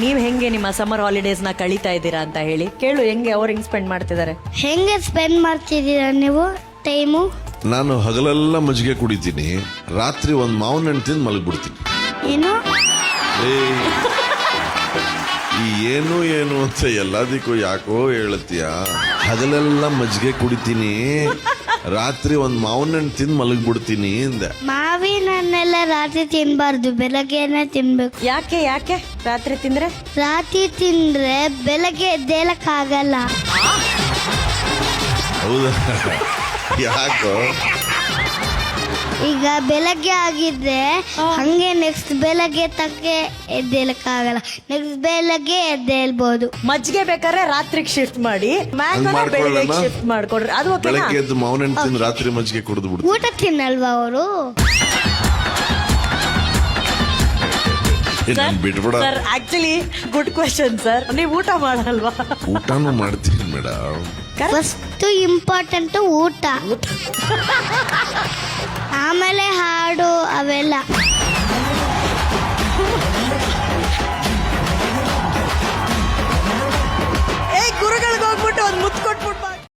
ನೀವ್ ಹೆಂಗೆ ನಿಮ್ಮ ಸಮ್ಮರ್ ಹಾಲಿಡೇಸ್ ನ ಕಳೀತಾ ಇದ್ದೀರಾ ಅಂತ ಹೇಳಿ ಕೇಳು. ಹೆಂಗೆ ಅವ್ರು ಹೆಂಗ್ ಸ್ಪೆಂಡ್ ಮಾಡ್ತಿದ್ದಾರೆ? ಹೆಂಗೆ ಸ್ಪೆಂಡ್ ಮಾಡ್ತಿದ್ದೀರಾ ನೀವು ಟೈಮು? ನಾನು ಹಗಲೆಲ್ಲ ಮಜ್ಜಿಗೆ ಕುಡಿತೀನಿ, ರಾತ್ರಿ ಒಂದ್ ಮಾವಿನ ಹಣ್ಣು ತಿಂದು ಮಲಗ್ಬಿಡ್ತೀನಿ. ಏನು ಈ ಏನು ಏನು ಅಂತ ಎಲ್ಲದಕ್ಕೂ ಯಾಕೋ ಹೇಳತ್ತೀಯ. ಹಗಲೆಲ್ಲ ಮಜ್ಜಿಗೆ ಕುಡಿತೀನಿ, ರಾತ್ರಿ ಒಂದ್ ಮಾವಿನ ಹಣ್ಣು ತಿಂದು ಮಲಗ್ಬಿಡ್ತೀನಿ ಅಂದೆ. ಮಾವಿನ ಹಣ್ಣೆಲ್ಲ ರಾತ್ರಿ ತಿನ್ಬಾರ್ದು, ಬೆಳಗ್ಗೆನೆ ತಿನ್ಬೇಕು. ಯಾಕೆ ಯಾಕೆ ರಾತ್ರಿ ತಿಂದ್ರೆ? ರಾತ್ರಿ ತಿಂದ್ರೆ ಬೆಳಗ್ಗೆ ಎದ್ದೇಳಕ್ಕಾಗಲ್ಲ. ಹೌದಾ? ಯಾಕೋ? ಈಗ ಬೆಳಗ್ಗೆ ಆಗಿದ್ರೆ ಹಂಗೆ ನೆಕ್ಸ್ಟ್ ಬೆಳಗ್ಗೆ ತಕ್ಕೆ ಎದ್ದೇಳಕ್ಕಾಗಲ್ಲ, ನೆಕ್ಸ್ಟ್ ಬೆಳಗ್ಗೆ ಎದ್ದೇಳ್ಬೋದು. ಮಜ್ಜಿಗೆ ಬೇಕಾದ್ರೆ ರಾತ್ರಿಗೆ ಶಿಫ್ಟ್ ಮಾಡಿ, ಮ್ಯಾಂಗೋನ ಮಾಡ್ಕೊಳ್ಳೋಣ? ಬೆಳಿಗ್ಗೆ ಶಿಫ್ಟ್ ಮಾಡ್ಕೊಡ್ರಿ. ಅದು ಓಕೆನಾ? ಬೆಳಗ್ಗೆ ಎದ್ದು ಮಾವಿನ ಹಣ್ಣು ತಿಂದು ರಾತ್ರಿ ಮಜ್ಜಿಗೆ ಕುಡಿದು ಬಿಡ್ತೀನಿ. ಊಟ ತಿನ್ನಲ್ವಾ ಅವರು? ಬಿಟ್ಬಿಡ. Sir actually good question sir. ನೀವು ಊಟ ಮಾಡಲ್ವಾ? ಊಟನೂ ಮಾಡ್ತೀನಿ ಮೇಡಮ್. ಫಸ್ಟ್ ಇಂಪಾರ್ಟೆಂಟ್ ಊಟ, ಆಮೇಲೆ